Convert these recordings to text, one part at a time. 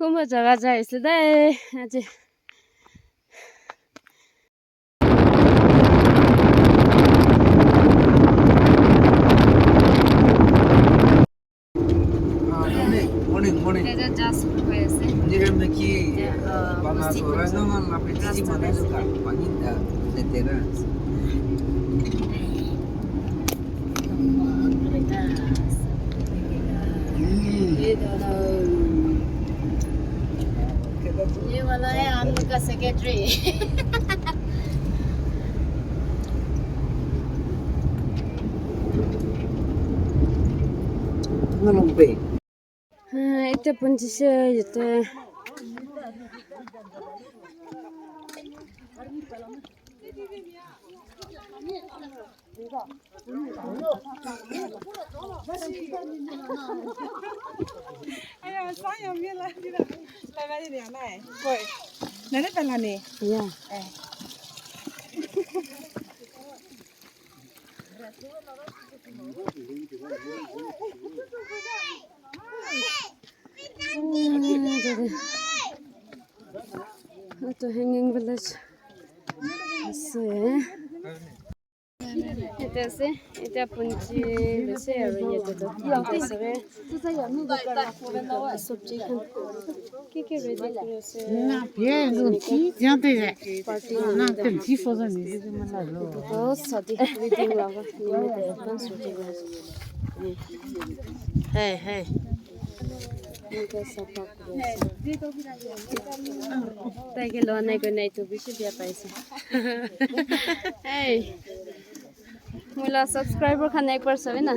কোনবা জায়গা যাইছে দেই আজি Morning. এটা জাস্ট হয়ে আছে Hindi rin ki Gusti ko pangasoran sa naman napitisi rasta man na sa sila. paninda letera. ये वाला है हम लोग का सेक्रेटरी Ngalong pe. এটা পঞ্চাশে যেতে Ayo, saya mila tidak. Lama ni dia naik. Boy, nanti pelan ni. ya itu hanging village আছে এটা আছে এটা পুঞ্জি লৈছে আৰু ইয়াতে তো আছে সবজি খান কি ৰেডি কৰি আছে না, bien, diante de. Party Na, tem tifo da minha, mas lá lo. बहुत शादी रीडिंग लगा निमे एडवांस रीडिंग Hey, hey. इनका सफा ताइके लो नै को नै तो बिसे बिया पाइसे ए मुला सब्सक्राइबर खान एक बार सबै न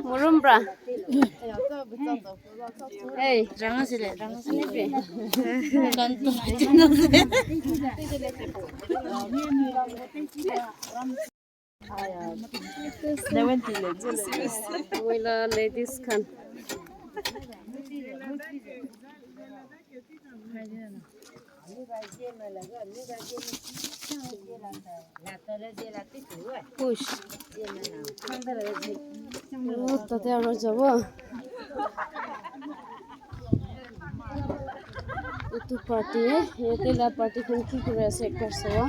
मरुम ब्रा ए Jangan sile, jangan sile. निबे Kanto. मुला लेडीज खान পুশ তাতে আৰু যাব এইটো পাৰ্টি ইয়াতে লা পাৰ্টিখন কি কৰি আছে একবাৰ চাবা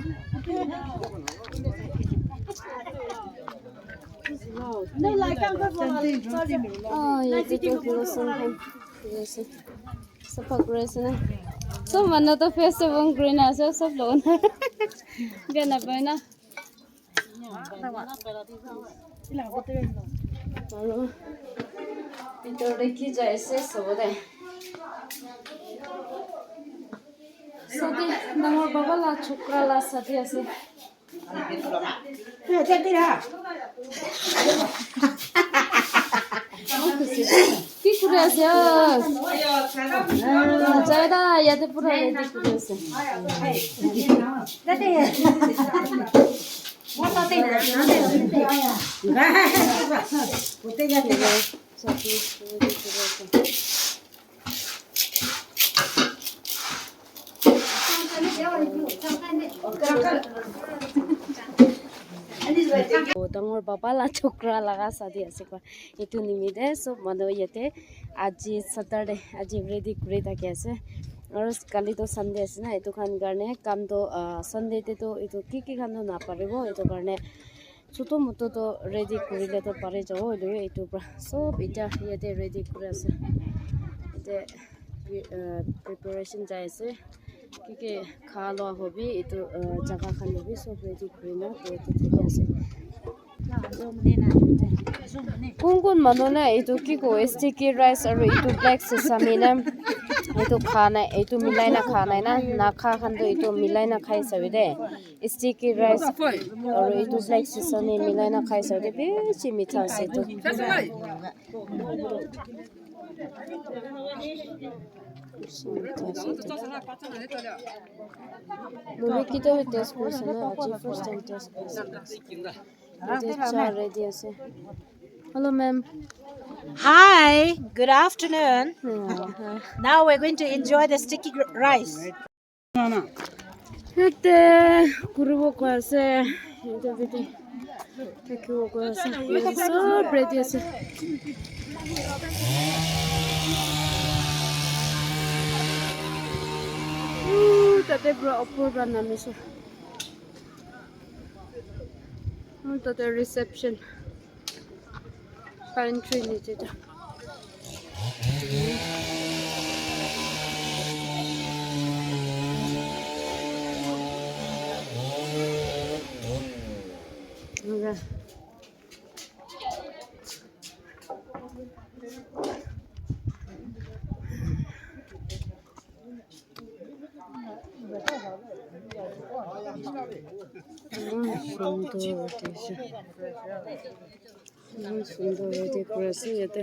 ইয়াতে তো কিৰোচিনখন কৰি আছে চাফা কৰি আছে না সব মানুহ তো ফেচ এবং গ্ৰীণ আছে সব লোক না বেয়া নাপায় না আৰু ভিতৰতে কি যাই আছে চাব দে সাথে ডাঙৰ বাবা লা ছোকৰা লা সাথে আছে কি করে আছে যাইদা ইয়াতে পুরা রেডি করে আছে ডাঙৰ বাবা লা ছোকৰা লাগা সাদি আছে এইটো নিমিতে সব মানুহ ইয়াতে আজি স্যাটাৰডে আজি ৰেডি কৰি থাকি আছে আৰু কালি তো সানডে আছে না এইটো খান কাৰণে কাম তো সানডেতে তো এইটো কি খান নাপাৰিব এইটো কাৰণে ছোট মোটো তো ৰেডি কৰিলে তো পাৰে যাব এইটো সব এটা ইয়াতে ৰেডি কৰি আছে এতে প্ৰিপাৰেচন যাই আছে কি খা লোৱা হবি এইটো জাগা খান হবি সব ৰেডি কৰি না তো এতে থাকি আছে কোন মানুহ না এইটো কি কয় স্টিকি ৰাইচ আৰু এইটো ব্লেক সেসামি না এইটো খা নাই এইটো মিলাই না খা নাই না না খা খান তো এইটো মিলাই না খাই চাবি দে স্টিকি ৰাইচ আৰু এইটো ব্লেক সেসামি মিলাই না খাই চাবি বেছি মিঠা আছে এইটো মুভি কিটো টেষ্ট কৰিছে না আজি ফাৰ্ষ্ট টাইম টেষ্ট কৰিছে চা ৰেডি আছে hello' ma'am Hi, good afternoon. Now we're going to enjoy the sticky rice. ইয়াতে ঘূৰিব কৈ আছে ইয়াতে থাকিব কৈ আছে চব ৰেডি আছে ইয়াতে পুৰা ওপৰৰ পৰা নামিছোঁ তাতে ৰিচেপশ্যন কাৰেণ্ট্ৰি নিচেটা সুন্দর রেডি করেছে এতে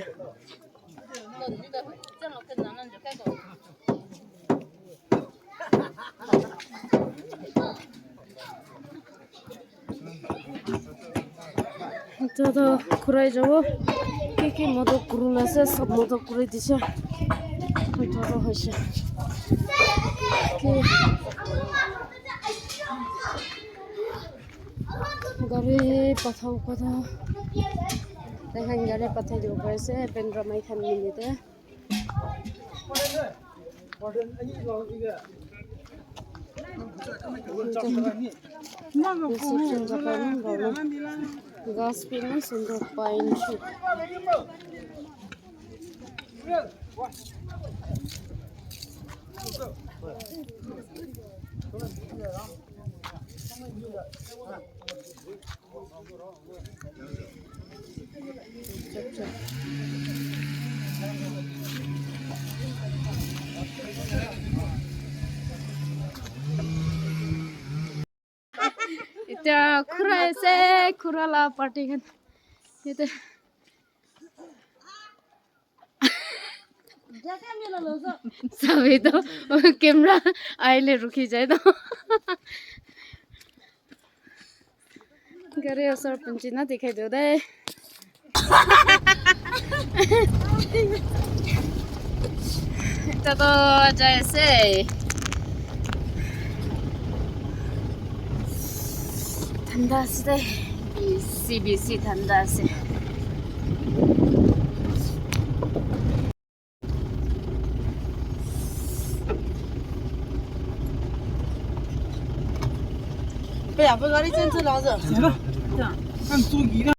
তো ঘুরাই যাব কি মদক রুল আছে সব মদক করে দিছে ধরো হয়েছে গাড়ী পঠাও দেখেন গাড়ী পঠাই দিব পাৰিছে পেণ্ড্ৰমাই খান মিলিতে রিসেপশন জাপানো ভালো গাছ পিনে সুন্দর পাইন শুট এটা খুৰা আছে খুৰালা পাৰ্টি খান এটা सभी तो कैमरा आइले रुकी जाए तो करे असर पंची ना दिखाई दो दे तो जैसे ठंडा से बीसी ठंडा से被两份高丽珍珠拿着。行了，这样按桌椅了。